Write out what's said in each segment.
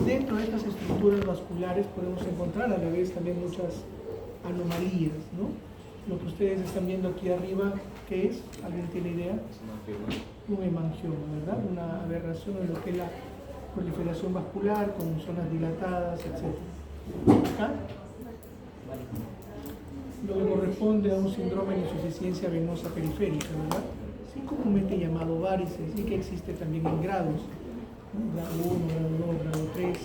Dentro de estas estructuras vasculares podemos encontrar a la vez también muchas anomalías, ¿no? Lo que ustedes están viendo aquí arriba, ¿qué es? ¿Alguien tiene idea? Un hemangioma, ¿verdad? Una aberración en lo que es la proliferación vascular con zonas dilatadas, etc. Acá, lo que corresponde a un síndrome de insuficiencia venosa periférica, ¿verdad? Sí, comúnmente llamado varices, y que existe también en grados, ¿no? Grado 1, grado 2, grado 3.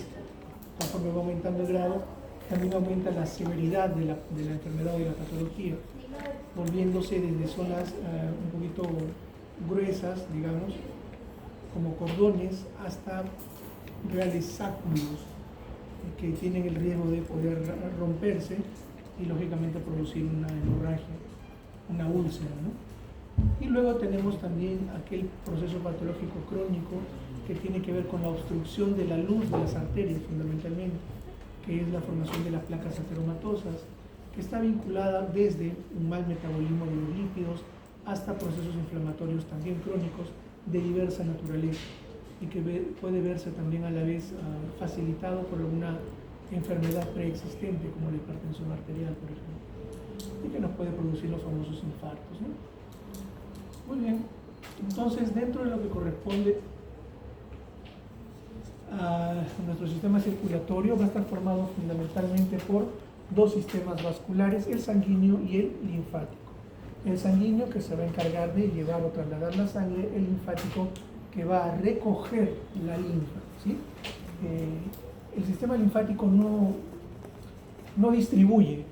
Conforme va aumentando el grado, también aumenta la severidad de la enfermedad o de la patología, volviéndose desde zonas un poquito gruesas, digamos, como cordones, hasta reales sáculos que tienen el riesgo de poder romperse y lógicamente producir una hemorragia, una úlcera, ¿no? Y luego tenemos también aquel proceso patológico crónico que tiene que ver con la obstrucción de la luz de las arterias fundamentalmente, que es la formación de las placas ateromatosas, que está vinculada desde un mal metabolismo de los lípidos hasta procesos inflamatorios también crónicos de diversa naturaleza y que puede verse también a la vez facilitado por alguna enfermedad preexistente como la hipertensión arterial, por ejemplo, y que nos puede producir los famosos infartos, ¿no? Muy bien, entonces dentro de lo que corresponde a nuestro sistema circulatorio va a estar formado fundamentalmente por dos sistemas vasculares, el sanguíneo y el linfático. El sanguíneo, que se va a encargar de llevar o trasladar la sangre; el linfático, que va a recoger la linfa, ¿sí? El sistema linfático no distribuye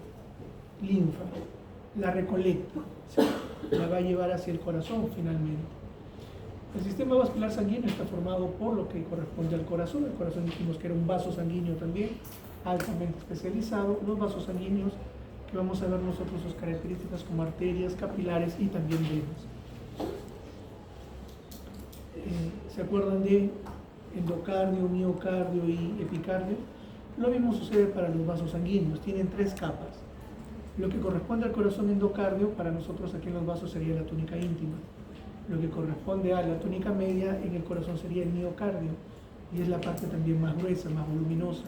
linfa, la recolecta, ¿sí? La va a llevar hacia el corazón finalmente. El sistema vascular sanguíneo está formado por lo que corresponde al corazón. El corazón dijimos que era un vaso sanguíneo también, altamente especializado. Los vasos sanguíneos, que vamos a ver nosotros sus características como arterias, capilares y también venas. ¿Se acuerdan de endocardio, miocardio y epicardio? Lo mismo sucede para los vasos sanguíneos, tienen tres capas. Lo que corresponde al corazón endocardio, para nosotros aquí en los vasos sería la túnica íntima. Lo que corresponde a la túnica media en el corazón sería el miocardio, y es la parte también más gruesa, más voluminosa.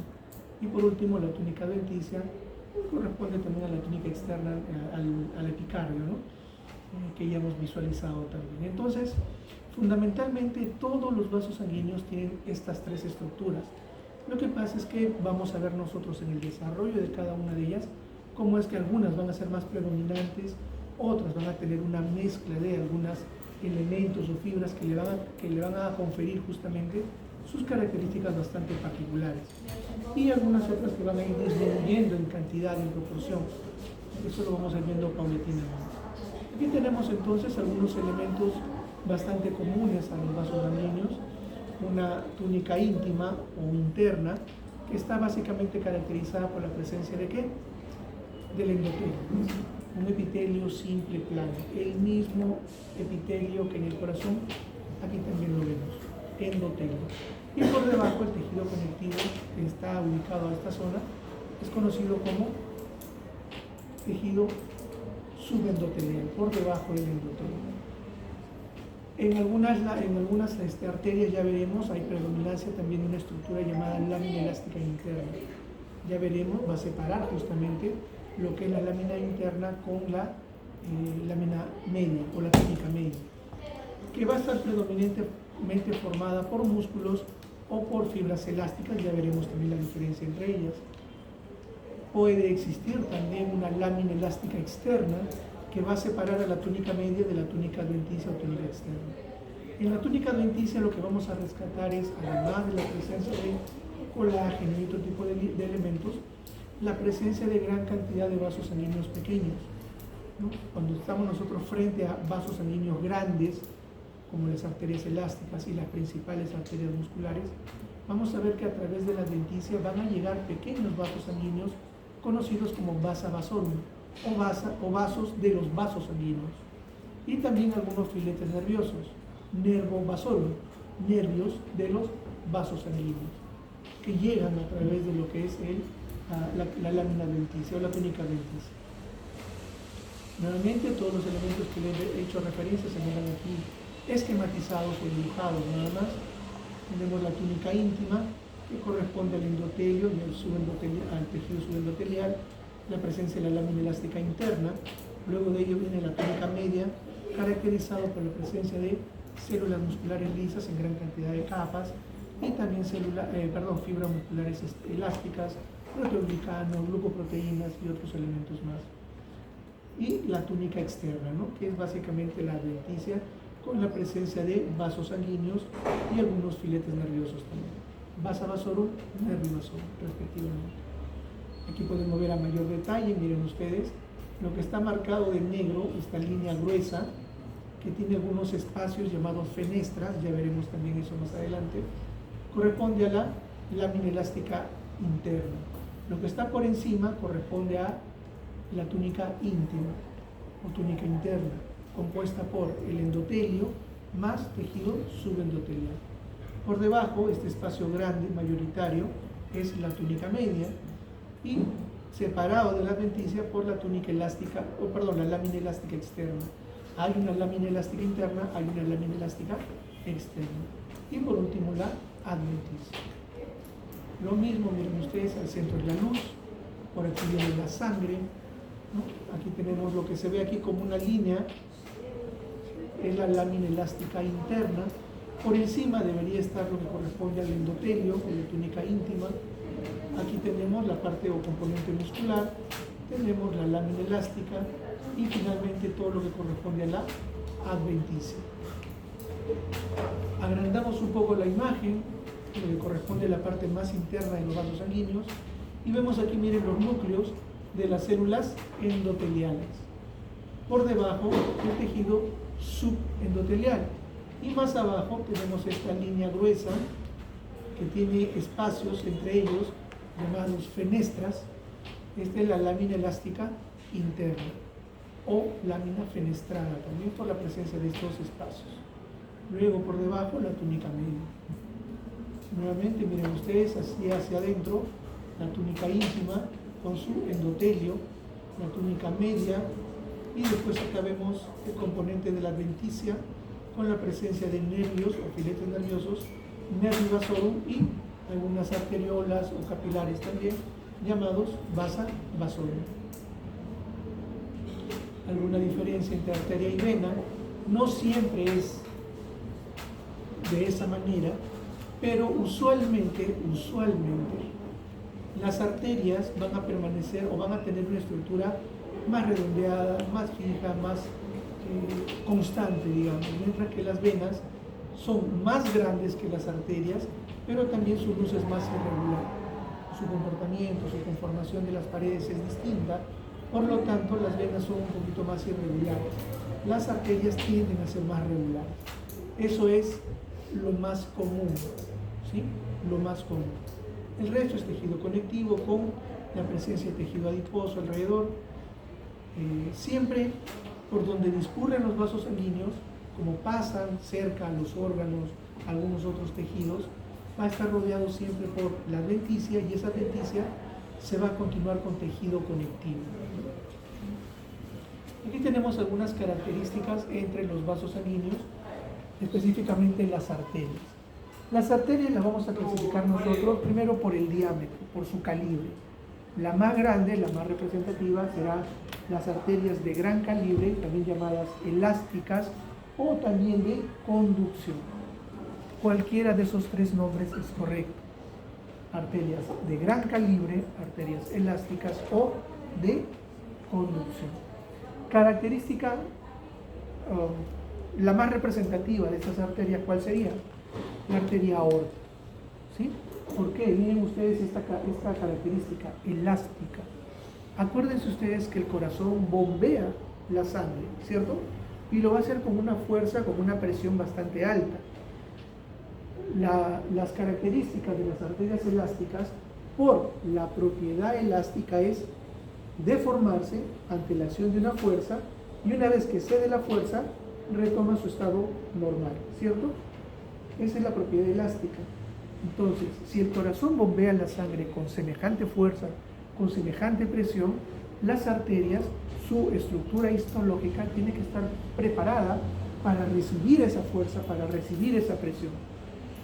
Y por último, la túnica adventicia corresponde también a la túnica externa, al epicardio, ¿no? Que ya hemos visualizado también. Entonces, fundamentalmente todos los vasos sanguíneos tienen estas tres estructuras. Lo que pasa es que vamos a ver nosotros en el desarrollo de cada una de ellas cómo es que algunas van a ser más predominantes, otras van a tener una mezcla de algunos elementos o fibras que le van a conferir justamente sus características bastante particulares, y algunas otras que van a ir disminuyendo en cantidad, en proporción. Eso lo vamos a ir viendo paulatinamente. Aquí tenemos entonces algunos elementos bastante comunes a los vasos sanguíneos: una túnica íntima o interna, que está básicamente caracterizada por la presencia de ¿qué? Del endotelio, un epitelio simple plano, el mismo epitelio que en el corazón. Aquí también lo vemos, endotelio. Y por debajo el tejido conectivo, que está ubicado a esta zona, es conocido como tejido subendotelial, por debajo del endotelio. En algunas arterias, ya veremos, hay predominancia también de una estructura llamada lámina elástica interna. Ya veremos, va a separar justamente lo que es la lámina interna con la lámina media o la túnica media, que va a estar predominantemente formada por músculos o por fibras elásticas. Ya veremos también la diferencia entre ellas. Puede existir también una lámina elástica externa que va a separar a la túnica media de la túnica adventicia o túnica externa. En la túnica adventicia lo que vamos a rescatar es, además de la presencia de colágeno y otro tipo de elementos, la presencia de gran cantidad de vasos sanguíneos pequeños, ¿no? Cuando estamos nosotros frente a vasos sanguíneos grandes, como las arterias elásticas y las principales arterias musculares, vamos a ver que a través de la adventicia van a llegar pequeños vasos sanguíneos conocidos como vasa vasorum, o vasos de los vasos sanguíneos, y también algunos filetes nerviosos, nervo vasorum, nervios de los vasos sanguíneos, que llegan a través de lo que es la lámina adventicia o la túnica adventicia. Nuevamente, todos los elementos que les he hecho referencia se miran aquí esquematizados o dibujados, nada más. Tenemos la túnica íntima, que corresponde al endotelio y al tejido subendotelial, la presencia de la lámina elástica interna. Luego de ello viene la túnica media, caracterizado por la presencia de células musculares lisas en gran cantidad de capas y también fibras musculares elásticas, proteoglicanos, glucoproteínas y otros elementos más. Y la túnica externa, ¿no?, que es básicamente la adventicia, con la presencia de vasos sanguíneos y algunos filetes nerviosos también. Vasa vasorum, nervio vasorum, respectivamente. Aquí podemos ver a mayor detalle, miren ustedes, lo que está marcado de negro, esta línea gruesa, que tiene algunos espacios llamados fenestras, ya veremos también eso más adelante, corresponde a la lámina elástica interna. Lo que está por encima corresponde a la túnica íntima o túnica interna, compuesta por el endotelio más tejido subendotelial. Por debajo, este espacio grande, mayoritario, es la túnica media y separado de la adventicia por la túnica elástica, la lámina elástica externa. Hay una lámina elástica interna, hay una lámina elástica externa. Y por último, la adventicia. Lo mismo, miren ustedes, al centro de la luz, por aquí viene la sangre, ¿no? Aquí tenemos lo que se ve aquí como una línea, es la lámina elástica interna. Por encima debería estar lo que corresponde al endotelio, o la túnica íntima. Aquí tenemos la parte o componente muscular, tenemos la lámina elástica y finalmente todo lo que corresponde a la adventicia. Agrandamos un poco la imagen, lo que corresponde a la parte más interna de los vasos sanguíneos, y vemos aquí, miren, los núcleos de las células endoteliales. Por debajo, el tejido subendotelial. Y más abajo tenemos esta línea gruesa que tiene espacios entre ellos llamados fenestras. Esta es la lámina elástica interna o lámina fenestrada, también por la presencia de estos espacios. Luego por debajo la túnica media. Nuevamente miren ustedes, así hacia adentro, la túnica íntima con su endotelio, la túnica media, y después acá vemos el componente de la adventicia con la presencia de nervios o filetes nerviosos, nervio vasorum y algunas arteriolas o capilares también, llamados vasa vasorum. Alguna diferencia entre arteria y vena, no siempre es de esa manera, pero usualmente las arterias van a permanecer o van a tener una estructura más redondeada, más fija, más constante, digamos, mientras que las venas son más grandes que las arterias, pero también su luz es más irregular, su comportamiento, su conformación de las paredes es distinta, por lo tanto las venas son un poquito más irregulares, las arterias tienden a ser más regulares. Eso es lo más común, ¿sí? Lo más común. El resto es tejido conectivo con la presencia de tejido adiposo alrededor. Siempre por donde discurren los vasos sanguíneos, como pasan cerca a los órganos, algunos otros tejidos, va a estar rodeado siempre por la adventicia, y esa adventicia se va a continuar con tejido conectivo. Aquí tenemos algunas características entre los vasos sanguíneos, específicamente las arterias. Las arterias las vamos a clasificar nosotros primero por el diámetro, por su calibre. La más grande, la más representativa, será las arterias de gran calibre, también llamadas elásticas o también de conducción. Cualquiera de esos tres nombres es correcto. Arterias de gran calibre, arterias elásticas o de conducción. Característica, la más representativa de estas arterias, ¿cuál sería? La arteria aorta. ¿Sí? ¿Por qué? Miren ustedes esta característica elástica. Acuérdense ustedes que el corazón bombea la sangre, ¿cierto? Y lo va a hacer con una fuerza, con una presión bastante alta. Las características de las arterias elásticas, por la propiedad elástica, es deformarse ante la acción de una fuerza, y una vez que cede la fuerza, retoma su estado normal, ¿cierto? Esa es la propiedad elástica. Entonces, si el corazón bombea la sangre con semejante fuerza, con semejante presión, las arterias, su estructura histológica tiene que estar preparada para recibir esa fuerza, para recibir esa presión.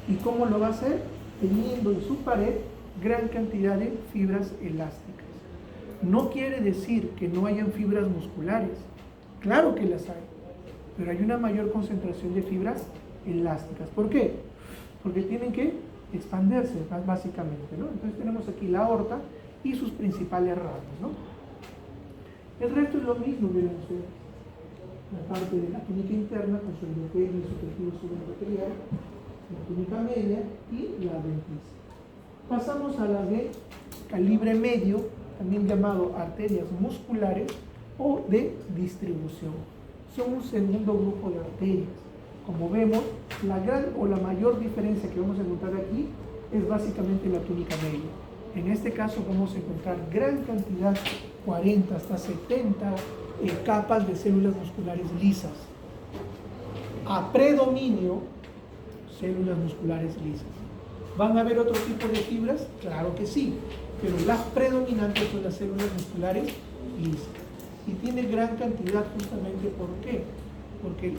¿Y cómo lo va a hacer? teniendo en su pared gran cantidad de fibras elásticas. No quiere decir que no hayan fibras musculares, claro que las hay, pero hay una mayor concentración de fibras elásticas. ¿Por qué? Porque tienen que expandirse básicamente, ¿no? Entonces tenemos aquí la aorta y sus principales ramas, ¿no? El resto es lo mismo, miren ustedes. La parte de la túnica interna con su endotelio y su tejido subendoterial, la túnica media y la adventicia. Pasamos a las de calibre medio, también llamado arterias musculares o de distribución. Son un segundo grupo de arterias. Como vemos, la gran o la mayor diferencia que vamos a encontrar aquí es básicamente la túnica media. En este caso vamos a encontrar gran cantidad, 40 hasta 70 capas de células musculares lisas. A predominio, células musculares lisas. ¿Van a haber otro tipo de fibras? Claro que sí, pero las predominantes son las células musculares lisas. Y tiene gran cantidad justamente, ¿por qué? Porque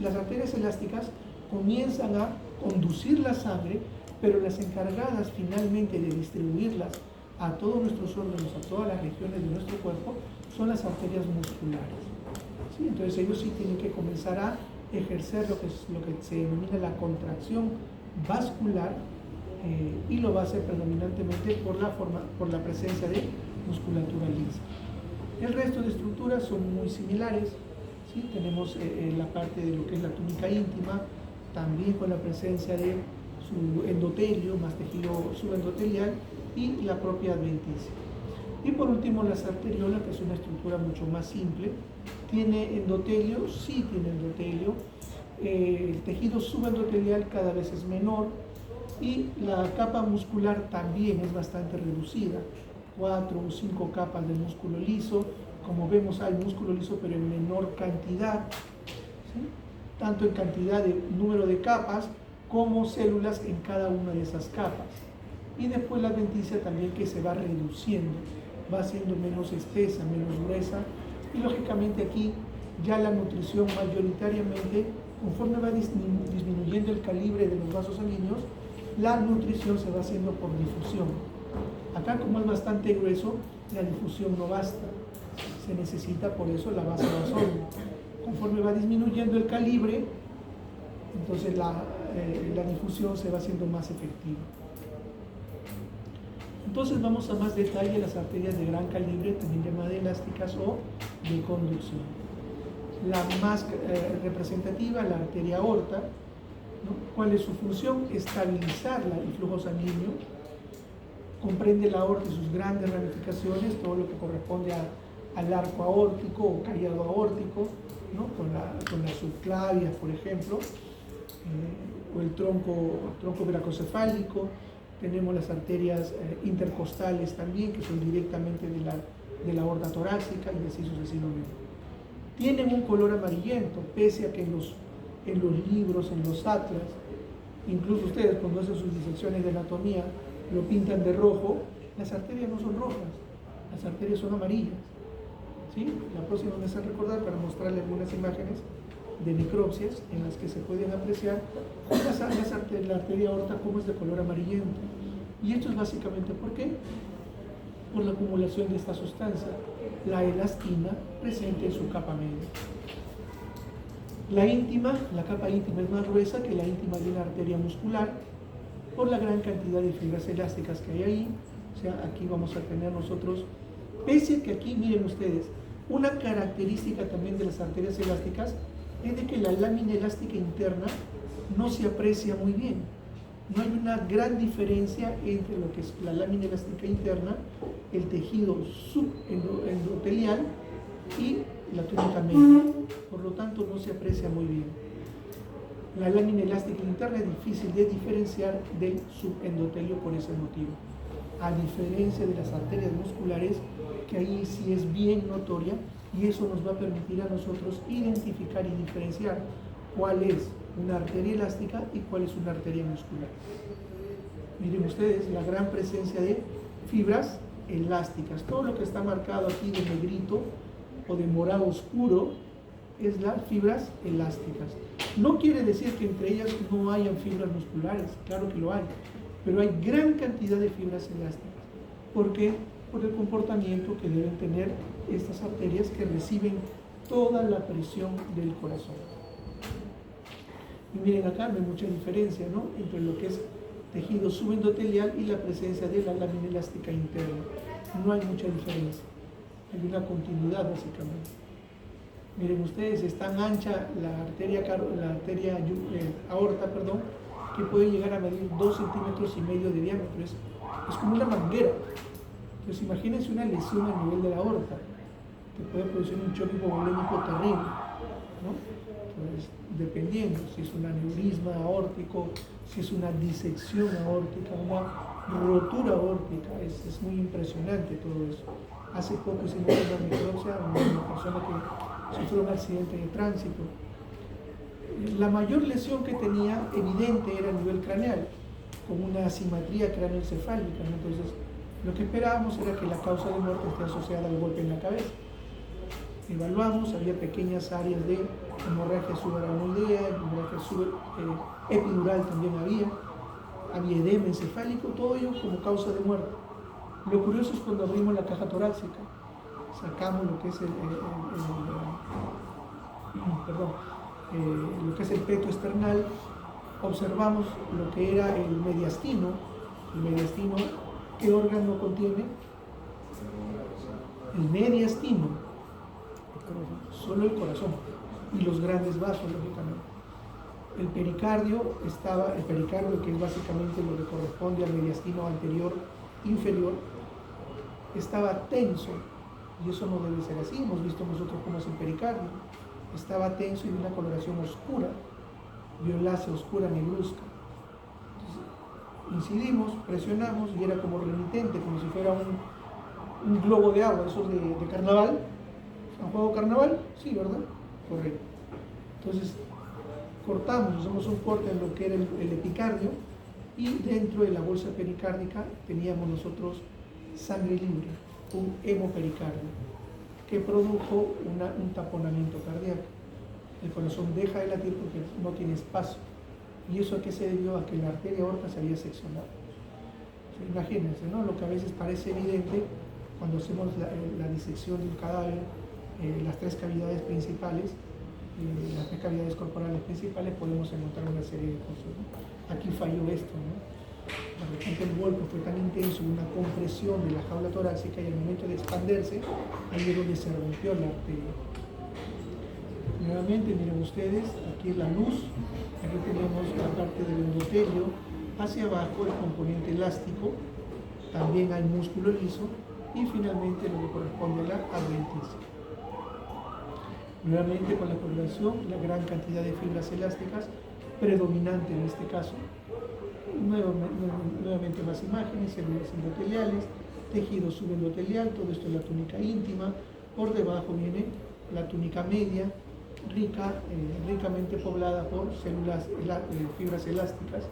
las arterias elásticas comienzan a conducir la sangre, pero las encargadas finalmente de distribuirlas a todos nuestros órganos, a todas las regiones de nuestro cuerpo, son las arterias musculares. ¿Sí? Entonces ellos sí tienen que comenzar a ejercer lo que se denomina la contracción vascular, y lo va a hacer predominantemente por la presencia de musculatura lisa. El resto de estructuras son muy similares. ¿Sí? Tenemos la parte de lo que es la túnica íntima, también con la presencia de su endotelio, más tejido subendotelial, y la propia adventicia. Y por último, las arteriolas, que es una estructura mucho más simple. ¿Tiene endotelio? Sí tiene endotelio. El tejido subendotelial cada vez es menor y la capa muscular también es bastante reducida. 4 o 5 capas de músculo liso. Como vemos, hay músculo liso, pero en menor cantidad, ¿sí? Tanto en cantidad de número de capas como células en cada una de esas capas. Y después la adventicia también, que se va reduciendo, va siendo menos espesa, menos gruesa, y lógicamente aquí ya la nutrición mayoritariamente, conforme va disminuyendo el calibre de los vasos sanguíneos, la nutrición se va haciendo por difusión. Acá, como es bastante grueso, la difusión no basta, se necesita por eso la base vasónica. Conforme va disminuyendo el calibre, entonces la difusión se va haciendo más efectiva. Entonces vamos a más detalle las arterias de gran calibre, también llamadas elásticas o de conducción. La más representativa, la arteria aorta, ¿no? ¿Cuál es su función? Estabilizar el flujo sanguíneo. Comprende la aorta y sus grandes ramificaciones, todo lo que corresponde al arco aórtico o callado aórtico, ¿no? con la subclavia, por ejemplo, o el tronco bracocefálico. Tenemos las arterias intercostales también, que son directamente de la aorta torácica, y así sucesivamente. Tienen un color amarillento, pese a que en los libros, en los atlas, incluso ustedes cuando hacen sus disecciones de anatomía, lo pintan de rojo. Las arterias no son rojas, las arterias son amarillas. ¿Sí? La próxima me hace recordar para mostrarles algunas imágenes de necropsias en las que se pueden apreciar la arteria aorta como es de color amarillento. Y esto es básicamente ¿por qué? Por la acumulación de esta sustancia, la elastina, presente en su capa media. La íntima, la capa íntima es más gruesa que la íntima de una arteria muscular por la gran cantidad de fibras elásticas que hay ahí. O sea, aquí vamos a tener nosotros, pese a que aquí, miren ustedes, una característica también de las arterias elásticas es de que la lámina elástica interna no se aprecia muy bien. No hay una gran diferencia entre lo que es la lámina elástica interna, el tejido subendotelial y la túnica media. Por lo tanto, no se aprecia muy bien. La lámina elástica interna es difícil de diferenciar del subendotelio por ese motivo. A diferencia de las arterias musculares, que ahí sí es bien notoria, y eso nos va a permitir a nosotros identificar y diferenciar cuál es una arteria elástica y cuál es una arteria muscular. Miren ustedes la gran presencia de fibras elásticas. Todo lo que está marcado aquí de negrito o de morado oscuro es las fibras elásticas. No quiere decir que entre ellas no hayan fibras musculares, claro que lo hay, pero hay gran cantidad de fibras elásticas. ¿Por qué? Por el comportamiento que deben tener estas arterias que reciben toda la presión del corazón. Y miren acá, no hay mucha diferencia, ¿no?, entre lo que es tejido subendotelial y la presencia de la lámina elástica interna. No hay mucha diferencia, hay una continuidad básicamente. Miren ustedes, es tan ancha la arteria aorta, que puede llegar a medir 2,5 centímetros de diámetro. Es como una manguera. Entonces imagínense una lesión a nivel de la aorta, que puede producir un choque hipovolémico terrible, ¿no? Entonces, dependiendo si es un aneurisma aórtico, si es una disección aórtica, una rotura aórtica, es muy impresionante todo eso. Hace poco hicimos una necropsia a una persona que sufrió un accidente de tránsito. La mayor lesión que tenía evidente era a nivel craneal, con una asimetría craneoencefálica, ¿no? Entonces, lo que esperábamos era que la causa de muerte esté asociada al golpe en la cabeza. Evaluamos, había pequeñas áreas de hemorragia subaracnoidea, hemorragia epidural también había edema encefálico, todo ello como causa de muerte. Lo curioso es cuando abrimos la caja torácica, sacamos lo que es lo que es el peto esternal, observamos lo que era el mediastino. El mediastino, ¿qué órgano contiene? El mediastino, solo el corazón y los grandes vasos, lógicamente. El pericardio, que es básicamente lo que corresponde al mediastino anterior inferior, estaba tenso, y eso no debe ser así. Hemos visto nosotros cómo es el pericardio. Estaba tenso y de una coloración oscura, violácea, oscura, negruzca. Entonces, incidimos, presionamos y era como remitente, como si fuera un globo de agua, esos de carnaval. ¿Han jugado carnaval? Sí, ¿verdad? Correcto. Entonces, cortamos, hacemos un corte en lo que era el epicardio, y dentro de la bolsa pericárdica teníamos nosotros sangre libre, un hemopericardio, que produjo un taponamiento cardíaco. El corazón deja de latir porque no tiene espacio. ¿Y eso a qué se debió? A que la arteria aorta se había seccionado. O sea, imagínense, ¿no?, lo que a veces parece evidente cuando hacemos la disección de un cadáver, las tres cavidades principales, las tres cavidades corporales principales, podemos encontrar una serie de cosas, ¿no? Aquí falló esto, ¿no? De repente el golpe fue tan intenso, una compresión de la jaula torácica, y al momento de expandirse, ahí es donde se rompió la arteria. Nuevamente, miren ustedes, aquí es la luz, aquí tenemos la parte del endotelio, hacia abajo el componente elástico, también hay músculo liso, y finalmente lo que corresponde a la adventicia. Nuevamente con la coloración, la gran cantidad de fibras elásticas, predominante en este caso. Nuevamente más imágenes, células endoteliales, tejido subendotelial, todo esto es la túnica íntima. Por debajo viene la túnica media, ricamente poblada por células, fibras elásticas,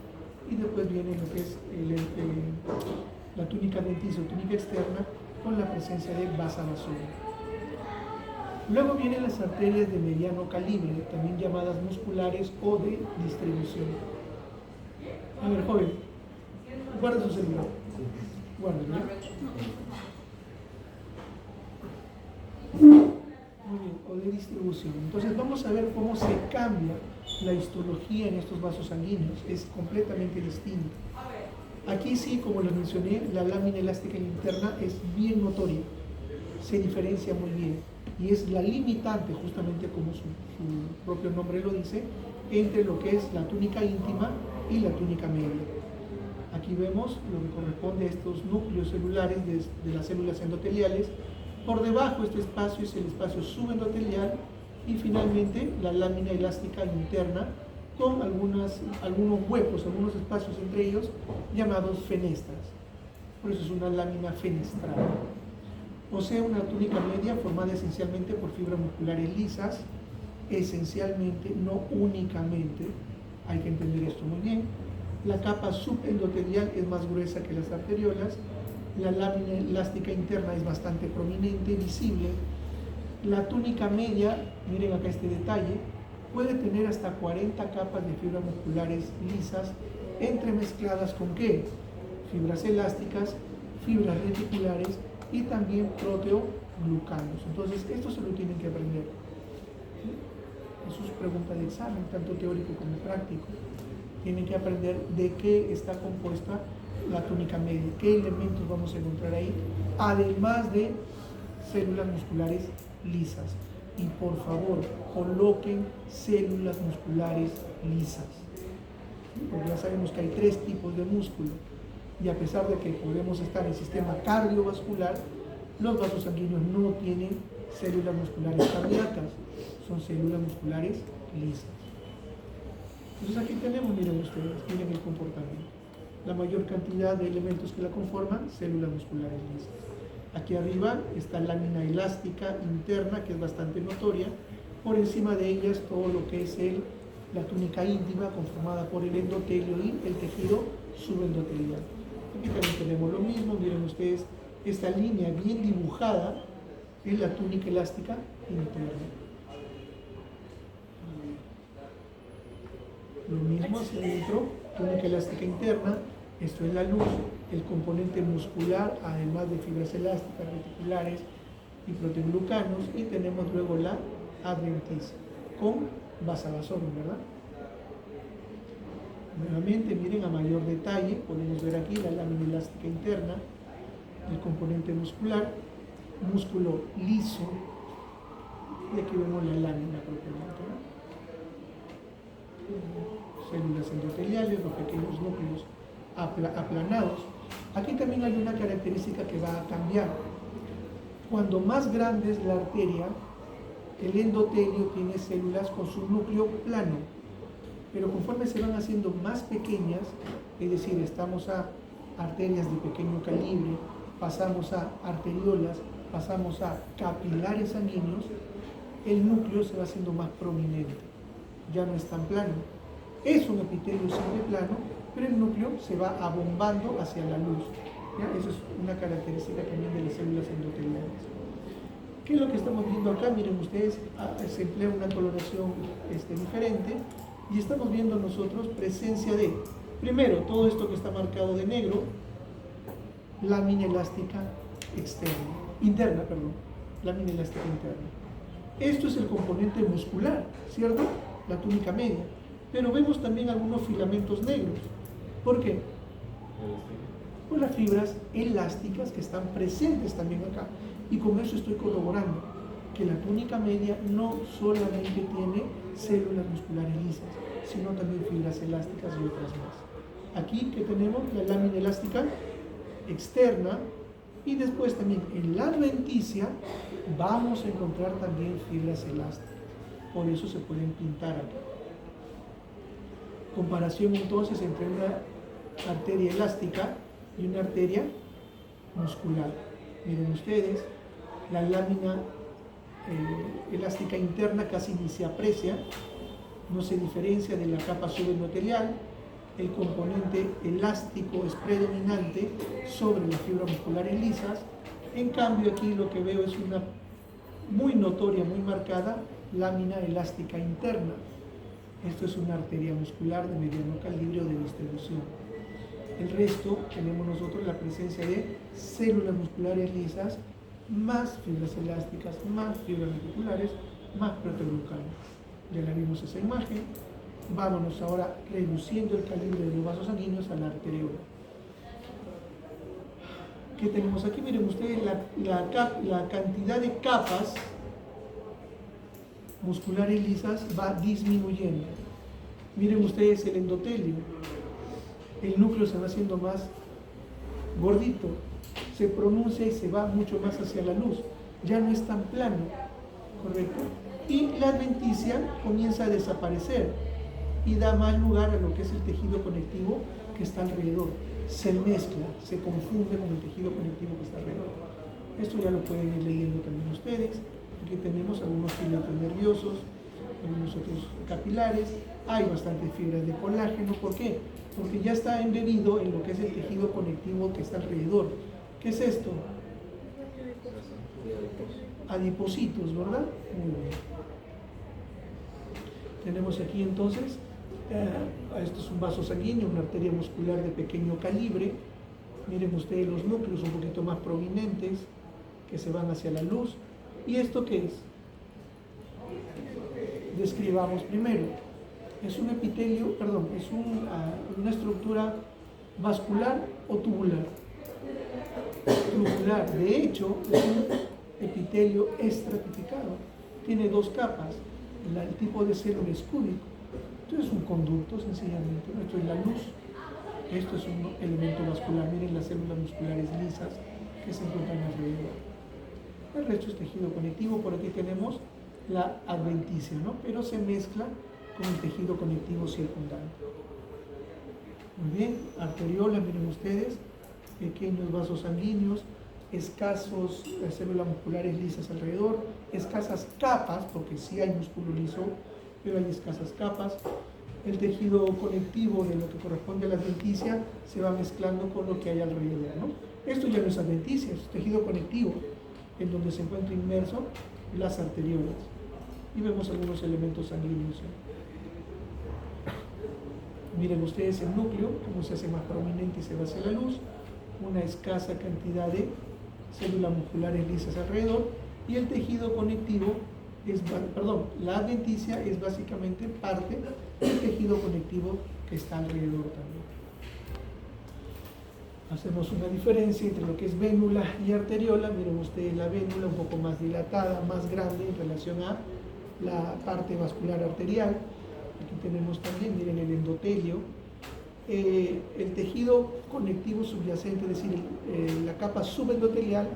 y después viene lo que es la túnica denticia o túnica externa, con la presencia de vasa vasosa. Luego vienen las arterias de mediano calibre, también llamadas musculares o de distribución. A ver, joven, guarda su celular. Guárdalo, ¿ya? Muy bien, o de distribución. Entonces vamos a ver cómo se cambia la histología en estos vasos sanguíneos. Es completamente distinto. Aquí sí, como les mencioné, la lámina elástica interna es bien notoria, se diferencia muy bien, y es la limitante, justamente como su propio nombre lo dice, entre lo que es la túnica íntima y la túnica media. Aquí vemos lo que corresponde a estos núcleos celulares de las células endoteliales. Por debajo este espacio es el espacio subendotelial, y finalmente la lámina elástica interna, con algunos huecos, algunos espacios entre ellos, llamados fenestras. Por eso es una lámina fenestral. O sea, una túnica media formada esencialmente por fibras musculares lisas, esencialmente, no únicamente, hay que entender esto muy bien. La capa subendotelial es más gruesa que las arteriolas, la lámina elástica interna es bastante prominente, visible, La túnica media, miren acá este detalle, puede tener hasta 40 capas de fibras musculares lisas entremezcladas con ¿qué? Fibras elásticas, fibras reticulares y también proteoglucanos. Entonces, esto se lo tienen que aprender. Eso es pregunta de examen, tanto teórico como práctico. Tienen que aprender de qué está compuesta la túnica media, qué elementos vamos a encontrar ahí, además de células musculares lisas. Y por favor, coloquen células musculares lisas, porque ya sabemos que hay 3 tipos de músculo, y a pesar de que podemos estar en el sistema cardiovascular, los vasos sanguíneos no tienen células musculares cardíacas, son células musculares lisas. Entonces aquí tenemos, miren ustedes, miren el comportamiento. La mayor cantidad de elementos que la conforman, células musculares lisas. Aquí arriba está la lámina elástica interna, que es bastante notoria. Por encima de ellas todo lo que es la túnica íntima, conformada por el endotelio y el tejido subendotelial. Aquí también tenemos lo mismo, miren ustedes, esta línea bien dibujada es la túnica elástica interna. Lo mismo hacia adentro, túnica elástica interna, esto es la luz, el componente muscular, además de fibras elásticas, reticulares y proteoglucanos, y tenemos luego la adventicia con vasovasorum, ¿verdad? Nuevamente, miren a mayor detalle, podemos ver aquí la lámina elástica interna, el componente muscular, músculo liso, y aquí vemos la lámina propiamente, ¿no? Células endoteliales, los pequeños núcleos aplanados. Aquí también hay una característica que va a cambiar. Cuando más grande es la arteria, el endotelio tiene células con su núcleo plano, pero conforme se van haciendo más pequeñas, es decir, estamos a arterias de pequeño calibre, pasamos a arteriolas, pasamos a capilares sanguíneos, el núcleo se va haciendo más prominente, ya no es tan plano. Es un epitelio siempre plano, pero el núcleo se va abombando hacia la luz. ¿Ya? Eso es una característica también de las células endoteliales. ¿Qué es lo que estamos viendo acá? Miren ustedes, se emplea una coloración diferente y estamos viendo nosotros presencia de, primero, todo esto que está marcado de negro, lámina elástica interna, lámina elástica interna. Esto es el componente muscular, ¿cierto? La túnica media. Pero vemos también algunos filamentos negros. ¿Por qué? Por las fibras elásticas que están presentes también acá. Y con eso estoy corroborando que la túnica media no solamente tiene células musculares lisas, sino también fibras elásticas y otras más. Aquí que tenemos la lámina elástica externa, y después también en la adventicia vamos a encontrar también fibras elásticas. Por eso se pueden pintar aquí. Comparación entonces entre una arteria elástica y una arteria muscular. Miren ustedes, la lámina elástica interna casi ni se aprecia, no se diferencia de la capa subendotelial. El componente elástico es predominante sobre las fibras musculares lisas. En cambio aquí lo que veo es una muy notoria, muy marcada lámina elástica interna. Esto es una arteria muscular de mediano calibre o de distribución. El resto tenemos nosotros la presencia de células musculares lisas, más fibras elásticas, más fibras reticulares, más proteoglucanos. Ya la vimos esa imagen. Vámonos ahora reduciendo el calibre de los vasos sanguíneos a la arteriola. ¿Qué tenemos aquí? Miren ustedes la cantidad de capas musculares lisas va disminuyendo. Miren ustedes el endotelio. El núcleo se va haciendo más gordito, se pronuncia y se va mucho más hacia la luz. Ya no es tan plano, ¿correcto? Y la adventicia comienza a desaparecer y da más lugar a lo que es el tejido conectivo que está alrededor. Se mezcla, se confunde con el tejido conectivo que está alrededor. Esto ya lo pueden ir leyendo también ustedes. Aquí tenemos algunos filetes nerviosos, algunos otros capilares. Hay bastantes fibras de colágeno. ¿Por qué? Porque ya está embebido en lo que es el tejido conectivo que está alrededor. ¿Qué es esto? adipocitos, ¿verdad? Muy bien. Tenemos aquí entonces, esto es un vaso sanguíneo, una arteria muscular de pequeño calibre. Miren ustedes los núcleos un poquito más prominentes que se van hacia la luz. ¿Y esto qué es? Describamos primero. Es un epitelio, perdón, es una estructura vascular o tubular. Tubular, de hecho, es un epitelio estratificado. Tiene dos capas. El tipo de célula es cúbico. Esto es un conducto, sencillamente. Esto es la luz. Esto es un elemento vascular. Miren las células musculares lisas que se encuentran alrededor. El resto es tejido conectivo. Por aquí tenemos la adventicia, ¿no? Pero se mezcla con el tejido conectivo circundante. Muy bien, arteriolas, miren ustedes, pequeños vasos sanguíneos, escasos células musculares lisas alrededor, escasas capas, porque sí hay músculo liso, pero hay escasas capas. El tejido conectivo de lo que corresponde a la adventicia se va mezclando con lo que hay alrededor, ¿no? Esto ya no es adventicia, es tejido conectivo, en donde se encuentra inmerso las arteriolas. Y vemos algunos elementos sanguíneos, ¿eh? Miren ustedes el núcleo, cómo se hace más prominente y se va hacia la luz, una escasa cantidad de células musculares lisas alrededor, y el tejido conectivo la adventicia es básicamente parte del tejido conectivo que está alrededor también. Hacemos una diferencia entre lo que es vénula y arteriola. Miren ustedes la vénula un poco más dilatada, más grande en relación a la parte vascular arterial. Aquí tenemos también, miren, el endotelio. El tejido conectivo subyacente, es decir, la capa subendotelial,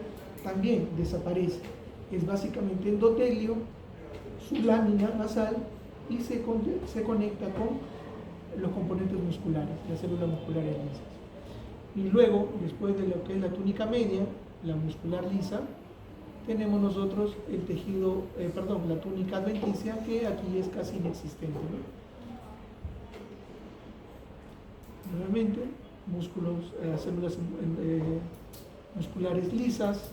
también desaparece. Es básicamente endotelio, su lámina basal, y se conecta con los componentes musculares, las células musculares lisas. Y luego, después de lo que es la túnica media, la muscular lisa, tenemos nosotros el tejido, la túnica adventicia, que aquí es casi inexistente, ¿no? Nuevamente, células musculares lisas,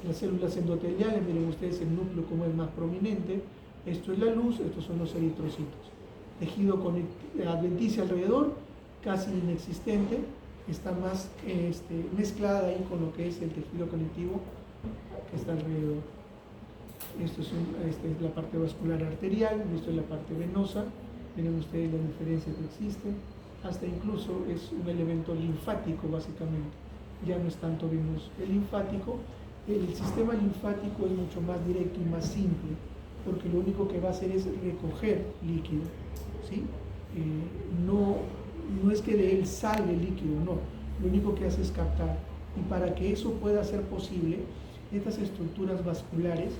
las células endoteliales, miren ustedes el núcleo como es más prominente. Esto es la luz, estos son los eritrocitos. Tejido adventicia alrededor, casi inexistente, está más mezclada ahí con lo que es el tejido conectivo que está alrededor. Esta es la parte vascular arterial, esto es la parte venosa. Miren ustedes la diferencia que existe. Hasta incluso es un elemento linfático básicamente. Ya no es tanto venoso. El linfático, el sistema linfático es mucho más directo y más simple, porque lo único que va a hacer es recoger líquido, ¿sí? No es que de él salga el líquido, no. Lo único que hace es captar. Y para que eso pueda ser posible, estas estructuras vasculares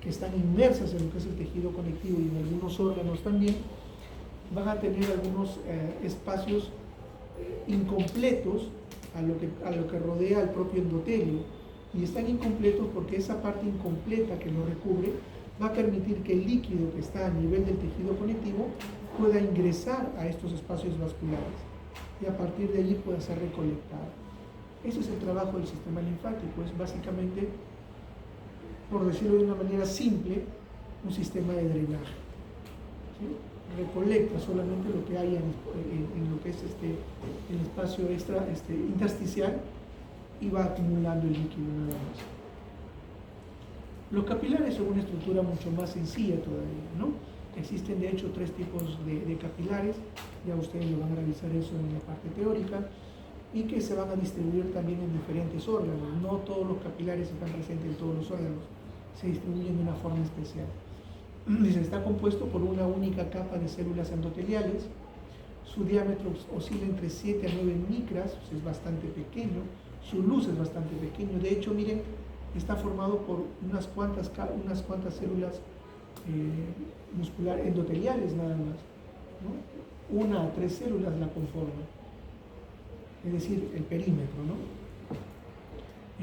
que están inmersas en lo que es el tejido conectivo y en algunos órganos también, van a tener algunos espacios incompletos a lo que rodea al propio endotelio. Y están incompletos porque esa parte incompleta que lo recubre va a permitir que el líquido que está a nivel del tejido conectivo pueda ingresar a estos espacios vasculares y a partir de allí pueda ser recolectado. Ese es el trabajo del sistema linfático, es básicamente, por decirlo de una manera simple, un sistema de drenaje, ¿sí? Recolecta solamente lo que hay en lo que es el espacio intersticial y va acumulando el líquido nada más. Los capilares son una estructura mucho más sencilla todavía, ¿no? Existen de hecho 3 tipos de capilares, ya ustedes lo van a revisar eso en la parte teórica, y que se van a distribuir también en diferentes órganos. No todos los capilares están presentes en todos los órganos, se distribuyen de una forma especial. Está compuesto por una única capa de células endoteliales. Su diámetro oscila entre 7 a 9 micras, es bastante pequeño. Su luz es bastante pequeño. De hecho, miren, está formado por unas cuantas células musculares endoteliales nada más, ¿no? 1 a 3 células la conforman, es decir, el perímetro, ¿no?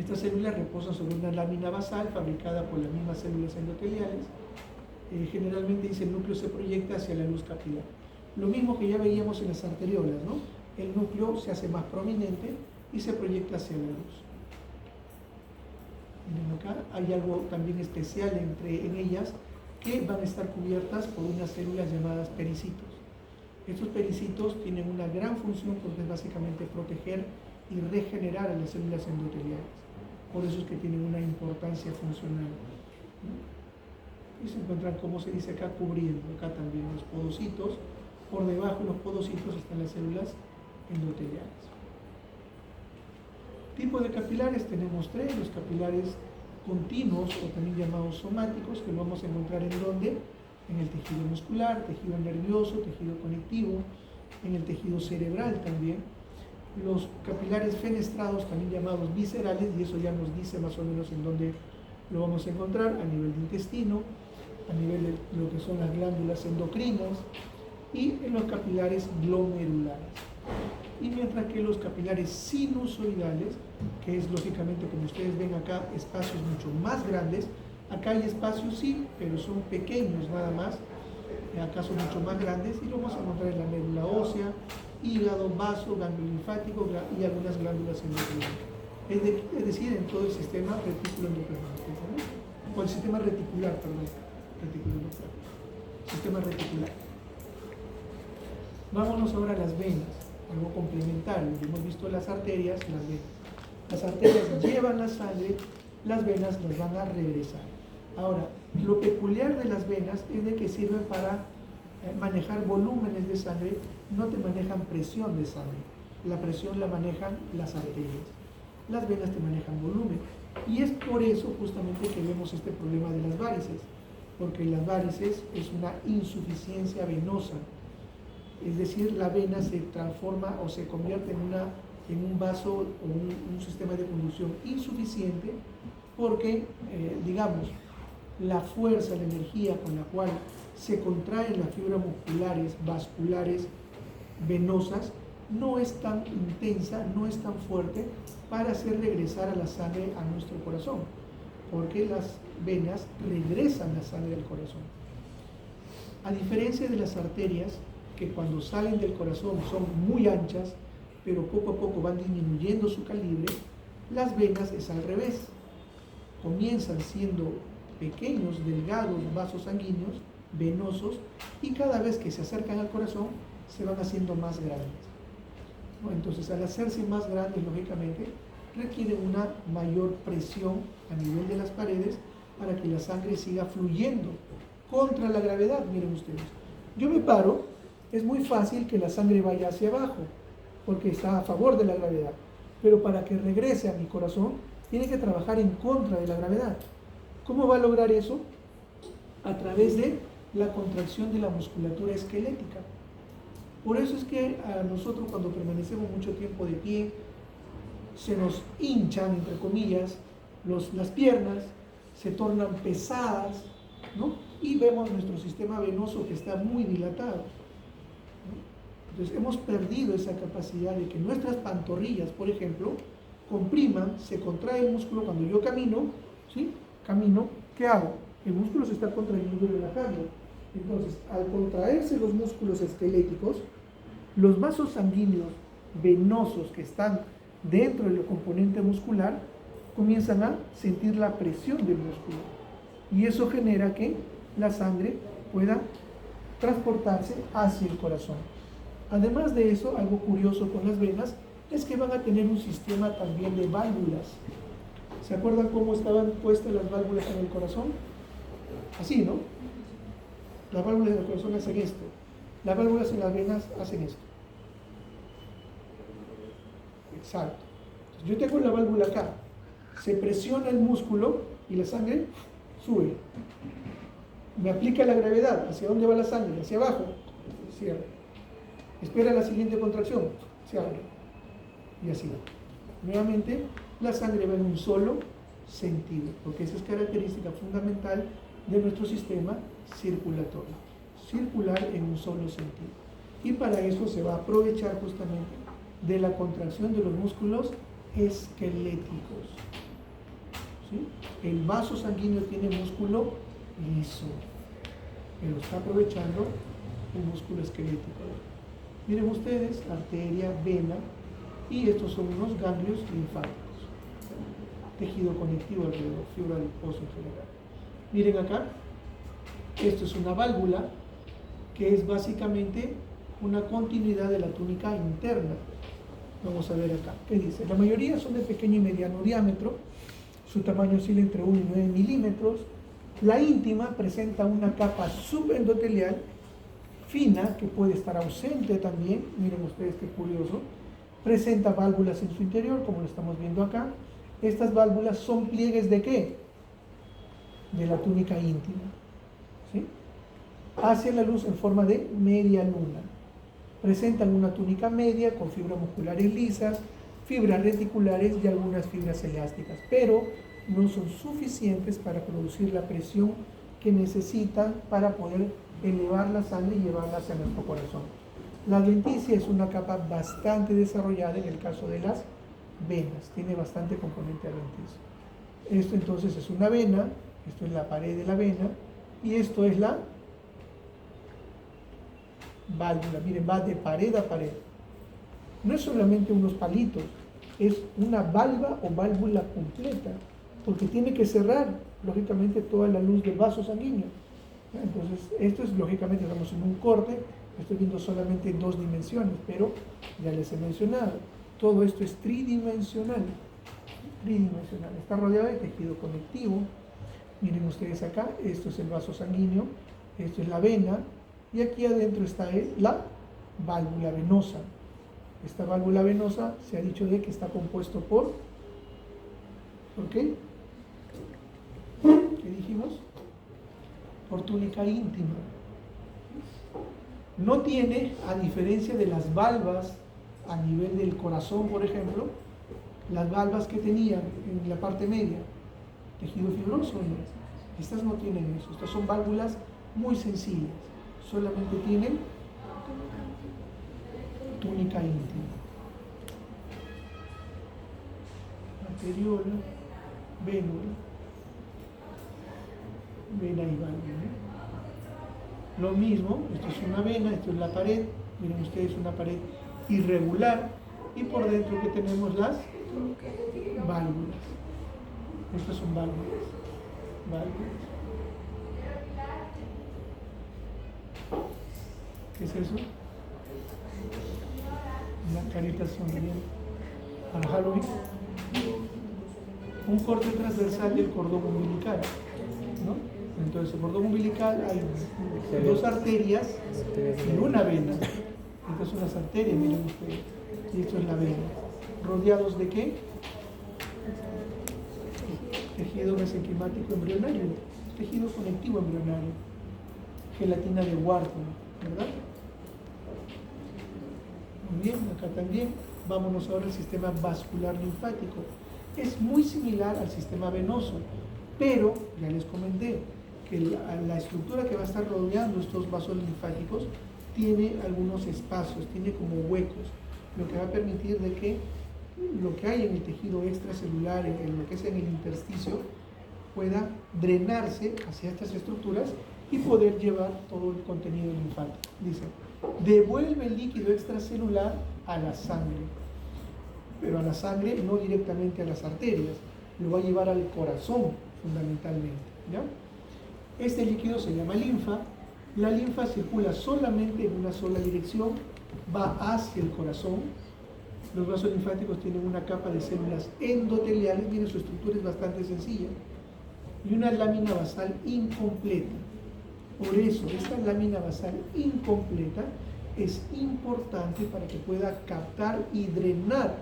Estas células reposan sobre una lámina basal fabricada por las mismas células endoteliales. Generalmente dice el núcleo se proyecta hacia la luz capilar. Lo mismo que ya veíamos en las arteriolas, ¿no? El núcleo se hace más prominente y se proyecta hacia la luz. Miren acá, hay algo también especial en ellas que van a estar cubiertas por unas células llamadas pericitos. Estos pericitos tienen una gran función porque es básicamente proteger y regenerar a las células endoteliales. Por eso es que tienen una importancia funcional, ¿no? Y se encuentran, como se dice acá, cubriendo. Acá también los podocitos. Por debajo de los podocitos están las células endoteliales. Tipos de capilares tenemos tres: los capilares continuos o también llamados somáticos, que lo vamos a encontrar en donde, en el tejido muscular, tejido nervioso, tejido conectivo, en el tejido cerebral también. Los capilares fenestrados, también llamados viscerales, y eso ya nos dice más o menos en dónde lo vamos a encontrar: a nivel de intestino, a nivel de lo que son las glándulas endocrinas, y en los capilares glomerulares. Y mientras que los capilares sinusoidales, que es lógicamente, como ustedes ven acá, espacios mucho más grandes, acá hay espacios sí, pero son pequeños nada más, acá son mucho más grandes, y lo vamos a encontrar en la médula ósea, hígado, vaso, ganglio linfático y algunas glándulas endocrinas. Es decir, en todo el sistema retículo endocrino, o el sistema reticular, perdón, sistema reticular. Vámonos ahora a las venas, algo complementario. Hemos visto las arterias, las venas. Las arterias llevan la sangre, las venas las van a regresar. Ahora, lo peculiar de las venas es de que sirven para manejar volúmenes de sangre, no te manejan presión de sangre. La presión la manejan las arterias. Las venas te manejan volumen. Y es por eso justamente que vemos este problema de las varices, porque las varices es una insuficiencia venosa. Es decir, la vena se transforma o se convierte en un vaso o un sistema de conducción insuficiente porque, digamos, la fuerza, la energía con la cual se contraen las fibras musculares, vasculares, venosas, no es tan intensa, no es tan fuerte para hacer regresar a la sangre a nuestro corazón, porque las venas regresan la sangre al corazón. A diferencia de las arterias, que cuando salen del corazón son muy anchas, pero poco a poco van disminuyendo su calibre, las venas es al revés. Comienzan siendo pequeños, delgados vasos sanguíneos, venosos, y cada vez que se acercan al corazón se van haciendo más grandes. Entonces, al hacerse más grandes, lógicamente, requieren una mayor presión a nivel de las paredes para que la sangre siga fluyendo contra la gravedad. Miren ustedes, yo me paro, es muy fácil que la sangre vaya hacia abajo, porque está a favor de la gravedad, pero para que regrese a mi corazón, tiene que trabajar en contra de la gravedad. ¿Cómo va a lograr eso? A través de la contracción de la musculatura esquelética. Por eso es que a nosotros, cuando permanecemos mucho tiempo de pie, se nos hinchan, entre comillas, las piernas, se tornan pesadas, ¿no? Y vemos nuestro sistema venoso que está muy dilatado, ¿no? Entonces hemos perdido esa capacidad de que nuestras pantorrillas, por ejemplo, compriman, se contrae el músculo cuando yo camino, ¿sí? Camino, ¿qué hago? El músculo se está contrayendo y relajando. Entonces, al contraerse los músculos esqueléticos, los vasos sanguíneos venosos que están dentro del componente muscular comienzan a sentir la presión del músculo. Y eso genera que la sangre pueda transportarse hacia el corazón. Además de eso, algo curioso con las venas es que van a tener un sistema también de válvulas. ¿Se acuerdan cómo estaban puestas las válvulas en el corazón? Así, ¿no? Las válvulas del corazón hacen esto. Las válvulas en las venas hacen esto. Exacto. Entonces, yo tengo la válvula acá. Se presiona el músculo y la sangre sube. Me aplica la gravedad. ¿Hacia dónde va la sangre? Hacia abajo. Cierra. Espera la siguiente contracción. Se abre. Y así. Nuevamente, la sangre va en un solo sentido, porque esa es característica fundamental de nuestro sistema circulatorio. Circular en un solo sentido. Y para eso se va a aprovechar justamente de la contracción de los músculos esqueléticos. ¿Sí? El vaso sanguíneo tiene músculo liso, pero está aprovechando un músculo esquelético. Miren ustedes, arteria, vena, y estos son unos ganglios linfáticos. tejido conectivo alrededor, fibra adiposa en general. Miren acá, esto es una válvula que es básicamente una continuidad de la túnica interna. Vamos a ver acá, ¿qué dice? La mayoría son de pequeño y mediano diámetro, su tamaño oscila entre 1 y 9 milímetros. La íntima presenta una capa subendotelial fina, que puede estar ausente también, miren ustedes qué curioso. Presenta válvulas en su interior, como lo estamos viendo acá. Estas válvulas son pliegues ¿de qué? De la túnica íntima, ¿sí? Hacia la luz en forma de media luna. Presentan una túnica media con fibras musculares lisas, fibras reticulares y algunas fibras elásticas, pero no son suficientes para producir la presión que necesitan para poder elevar la sangre y llevarla hacia nuestro corazón. La adventicia es una capa bastante desarrollada en el caso de las venas, tiene bastante componente adventicio. Esto entonces es una vena, esto es la pared de la vena y esto es la válvula. Miren, va de pared a pared. No es solamente unos palitos, es una valva o válvula completa, porque tiene que cerrar, lógicamente, toda la luz del vaso sanguíneo. Entonces, esto es, lógicamente, estamos en un corte, estoy viendo solamente en 2 dimensiones, pero ya les he mencionado, todo esto es tridimensional. Tridimensional. Está rodeado de tejido conectivo. Miren ustedes acá, esto es el vaso sanguíneo, esto es la vena, y aquí adentro está la válvula venosa. Esta válvula venosa se ha dicho de que está compuesto ¿por qué? ¿Qué dijimos? Por túnica íntima. No tiene, a diferencia de las valvas a nivel del corazón, por ejemplo, las valvas que tenían en la parte media, tejido fibroso, ¿no? Estas no tienen eso, estas son válvulas muy sencillas, solamente tienen túnica íntima. Arteriola, vénula, vena y válvula, ¿no? Lo mismo, esto es una vena, esto es la pared, miren ustedes, una pared irregular, y por dentro que tenemos las válvulas. Estas son válvulas. ¿Qué es eso? Una carita sonriente. Para Halloween. Un corte transversal del cordón umbilical, ¿no? Entonces, el cordón umbilical hay 2 arterias y una vena. Estas son las arterias, miren ustedes. Y esto es la vena. ¿Rodeados de qué? Tejido mesenquimático embrionario, tejido conectivo embrionario, gelatina de Wharton, ¿verdad? Muy bien, acá también. Vámonos ahora al sistema vascular linfático. Es muy similar al sistema venoso, pero ya les comenté que la estructura que va a estar rodeando estos vasos linfáticos tiene algunos espacios, tiene como huecos, lo que va a permitir de que lo que hay en el tejido extracelular, en lo que es en el intersticio, pueda drenarse hacia estas estructuras y poder llevar todo el contenido linfático. Dice, devuelve el líquido extracelular a la sangre, pero a la sangre no directamente a las arterias, lo va a llevar al corazón fundamentalmente, ¿ya? Este líquido se llama linfa. La linfa circula solamente en una sola dirección, va hacia el corazón. Los vasos linfáticos tienen una capa de células endoteliales, miren, su estructura es bastante sencilla, y una lámina basal incompleta. Por eso, esta lámina basal incompleta es importante para que pueda captar y drenar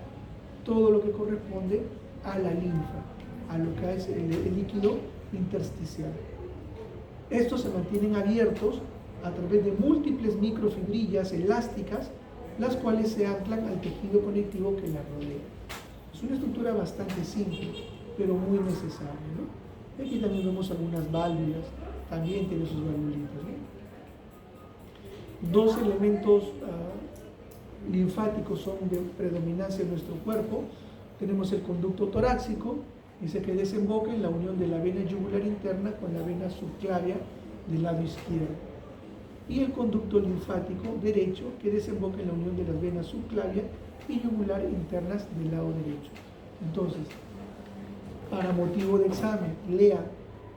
todo lo que corresponde a la linfa, a lo que es el líquido intersticial. Estos se mantienen abiertos a través de múltiples microfibrillas elásticas, las cuales se anclan al tejido conectivo que la rodea. Es una estructura bastante simple, pero muy necesaria, ¿no? Aquí también vemos algunas válvulas, también tiene sus valvulitas, ¿no? 2 elementos linfáticos son de predominancia en nuestro cuerpo. Tenemos el conducto torácico, dice que desemboca en la unión de la vena yugular interna con la vena subclavia del lado izquierdo, y el conducto linfático derecho, que desemboca en la unión de las venas subclavia y yugular internas del lado derecho. Entonces, para motivo de examen, lea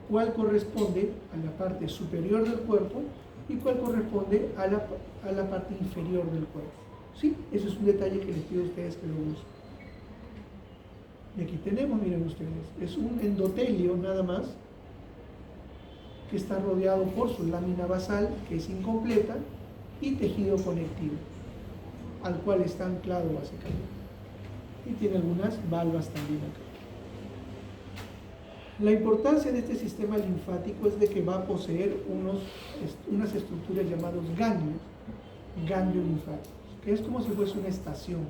cuál corresponde a la parte superior del cuerpo y cuál corresponde a la parte inferior del cuerpo. ¿Sí? Eso es un detalle que les pido a ustedes que lo usen. Y aquí tenemos, miren ustedes, es un endotelio nada más, que está rodeado por su lámina basal, que es incompleta, y tejido conectivo, al cual está anclado básicamente. Y tiene algunas valvas también acá. La importancia de este sistema linfático es de que va a poseer unas estructuras llamadas ganglios linfáticos, que es como si fuese una estación.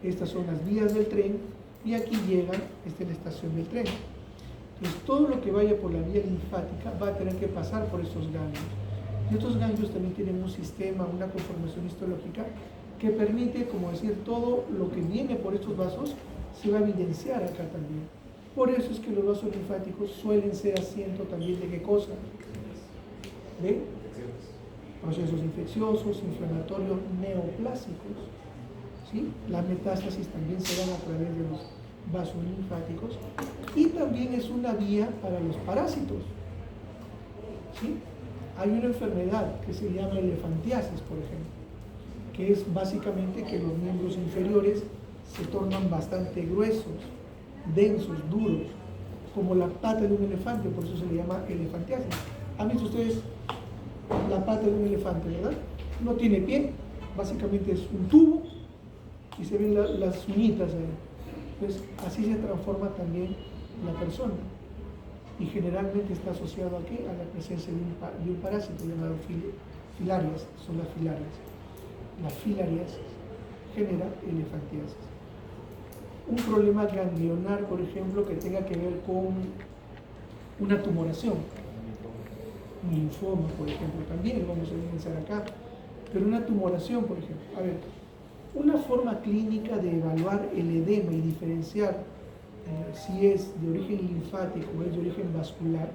Estas son las vías del tren y aquí llega, esta es la estación del tren. Entonces todo lo que vaya por la vía linfática va a tener que pasar por estos ganglios. Y estos ganglios también tienen un sistema, una conformación histológica que permite, como decir, todo lo que viene por estos vasos se va a evidenciar acá también. Por eso es que los vasos linfáticos suelen ser asiento también de qué cosa, de procesos infecciosos, inflamatorios, neoplásicos. ¿Sí? Las metástasis también se dan a través de los vasos linfáticos y también es una vía para los parásitos. ¿Sí? Hay una enfermedad que se llama elefantiasis, por ejemplo, que es básicamente que los miembros inferiores se tornan bastante gruesos, densos, duros, como la pata de un elefante, por eso se le llama elefantiasis. ¿Han visto ustedes la pata de un elefante, verdad? No tiene pie, básicamente es un tubo y se ven las uñitas ahí. Pues así se transforma también la persona y generalmente está asociado aquí a la presencia de un parásito llamado filarias, son las filarias. La filariasis genera elefantiasis. Un problema ganglionar, por ejemplo, que tenga que ver con una tumoración, un linfoma, por ejemplo, también lo vamos a evidenciar acá, pero una tumoración, por ejemplo. A ver, una forma clínica de evaluar el edema y diferenciar si es de origen linfático o es de origen vascular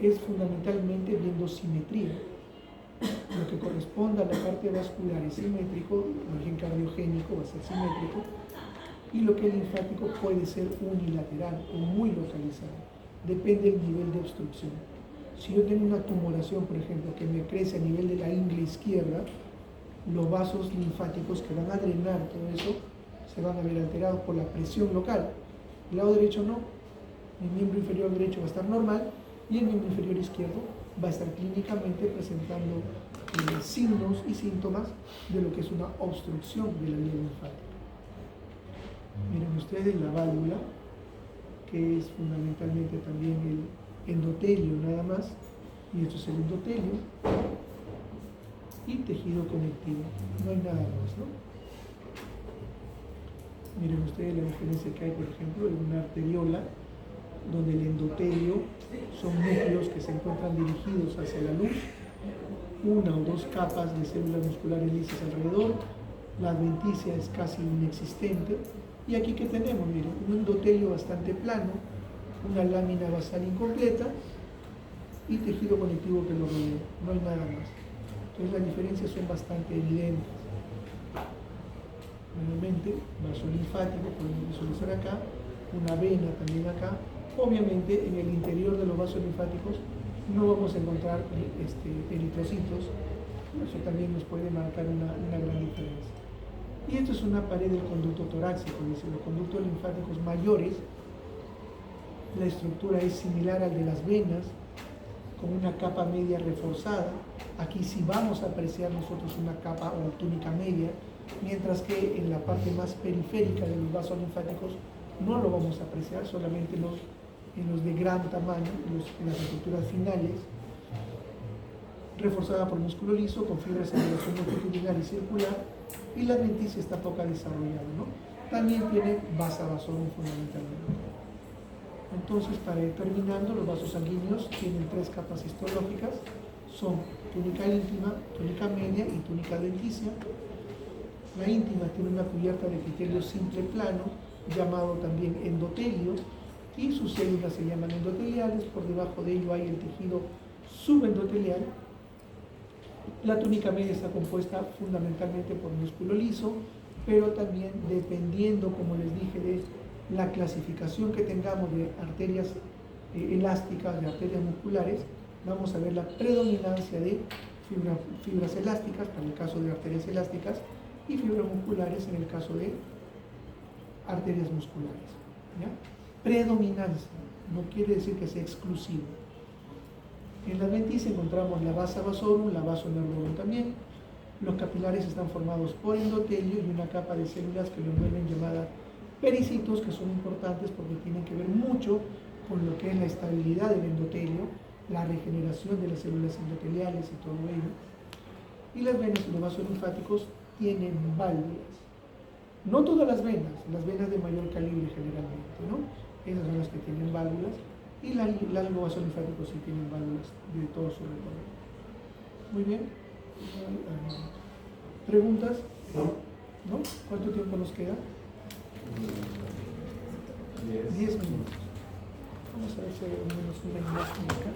es fundamentalmente viendo simetría. Lo que corresponde a la parte vascular es simétrico, el origen cardiogénico va a ser simétrico, y lo que es linfático puede ser unilateral o muy localizado, depende del nivel de obstrucción. Si yo tengo una tumoración, por ejemplo, que me crece a nivel de la ingle izquierda, los vasos linfáticos que van a drenar todo eso se van a ver alterados por la presión local. El lado derecho no, el miembro inferior derecho va a estar normal y el miembro inferior izquierdo va a estar clínicamente presentando signos y síntomas de lo que es una obstrucción de la vía linfática. Miren ustedes la válvula, que es fundamentalmente también el endotelio nada más, y esto es el endotelio, y tejido conectivo, no hay nada más, ¿no? Miren ustedes la diferencia que hay, por ejemplo, en una arteriola, donde el endotelio son núcleos que se encuentran dirigidos hacia la luz, una o dos capas de células musculares lisas alrededor, la adventicia es casi inexistente, y aquí que tenemos, miren, un endotelio bastante plano, una lámina basal incompleta y tejido conectivo que lo rodea, no hay nada más. Entonces las diferencias son bastante evidentes. Nuevamente, vaso linfático, podemos visualizar acá, una vena también acá. Obviamente en el interior de los vasos linfáticos no vamos a encontrar eritrocitos, eso también nos puede marcar una gran diferencia. Y esto es una pared del conducto torácico, dice, los conductos linfáticos mayores, la estructura es similar al de las venas, con una capa media reforzada. Aquí sí vamos a apreciar nosotros una capa o túnica media, mientras que en la parte más periférica de los vasos linfáticos no lo vamos a apreciar, solamente en los de gran tamaño, en las estructuras finales, reforzada por músculo liso, con fibras de relación longitudinal y circular, y la adventicia está poco desarrollada, ¿no? También tiene vasa vasón fundamentalmente. Entonces, para ir terminando, los vasos sanguíneos tienen tres capas histológicas, son túnica íntima, túnica media y túnica adventicia. La íntima tiene una cubierta de epitelio simple plano, llamado también endotelio, y sus células se llaman endoteliales, por debajo de ello hay el tejido subendotelial. La túnica media está compuesta fundamentalmente por músculo liso, pero también dependiendo, como les dije, de la clasificación que tengamos de arterias elásticas, de arterias musculares, vamos a ver la predominancia de fibras elásticas, para el caso de arterias elásticas, y fibras musculares en el caso de arterias musculares. ¿Ya? Predominancia, no quiere decir que sea exclusivo. En la adventicia encontramos la vasa vasorum, la vaso nervorum también. Los capilares están formados por endotelio y una capa de células que lo envuelven llamada pericitos, que son importantes porque tienen que ver mucho con lo que es la estabilidad del endotelio, la regeneración de las células endoteliales y todo ello. Y las venas y los vasos linfáticos tienen válvulas. No todas las venas de mayor calibre generalmente, ¿no? Esas son las que tienen válvulas, y los vasos linfáticos sí tienen válvulas de todo su recorrido. Muy bien. ¿Preguntas? ¿No? ¿Cuánto tiempo nos queda? 10 minutos. Vamos a ver si hay al menos una imagen acá.